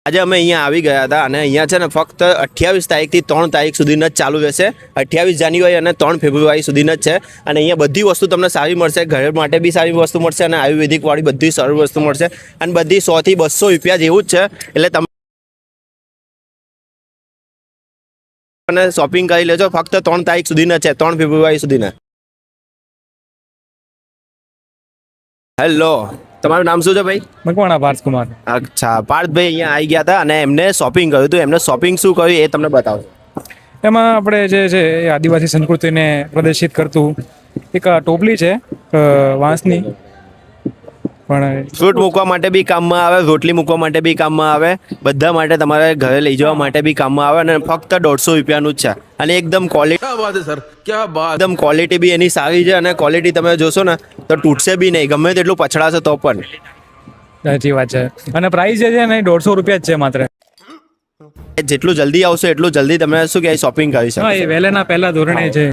આજે અમે અહીંયા આવી ગયા હતા અને અહીંયા છે ને ફક્ત 28 તારીખથી 3 તારીખ સુધીનો જ ચાલુ રહેશે. 28 જાન્યુઆરી અને 3 ફેબ્રુઆરી સુધીનો જ છે. અને અહીંયા બધી વસ્તુ તમને સારી મળશે, ઘર માટે બી સારી વસ્તુ મળશે અને આયુર્વેદિક વાળી બધી સારી વસ્તુ મળશે. અને બધી 100 થી 200 રૂપિયા જેવું જ છે. એટલે તમે શોપિંગ કરી લેજો. ફક્ત 3 તારીખ સુધીના છે, 3 ફેબ્રુઆરી સુધીના. હેલો, તમારું નામ શું છે ભાઈ? મકવાણા પાર્થકુમાર. અચ્છા, પાર્થભાઈ અહીંયા આવી ગયા હતા અને એમને શોપિંગ કર્યું હતું. એમને શોપિંગ શું કર્યું એ તમને બતાવો. એમાં આપણે જે છે એ આદિવાસી સંસ્કૃતિને પ્રદર્શિત કરતું એક આ ટોપલી છે વાંસની, પણ ફ્રૂટ મૂકવા માટે બી કામમાં આવે, રોટલી મૂકવા માટે બી કામમાં આવે, બધા માટે તમારે ઘરે લઈ જવા માટે બી કામમાં આવે. અને ફક્ત 150 રૂપિયાનું જ છે. અને એકદમ ક્વોલિટી, क्या बात है सर, क्या बात. એકદમ ક્વોલિટી બી એની સારી છે. અને ક્વોલિટી તમે જોશો ને તો તૂટશે બી નહીં, ગમે તેટલું પછડાશે તો પણ. સાચી વાત છે. અને પ્રાઇસ જે છે ને એ 150 રૂપિયા જ છે માત્ર. જેટલું જલ્દી આવશે એટલું જલ્દી તમે શું કે શોપિંગ કરી શકો. હા, એ વહેલાના પહેલા ધોરણે છે.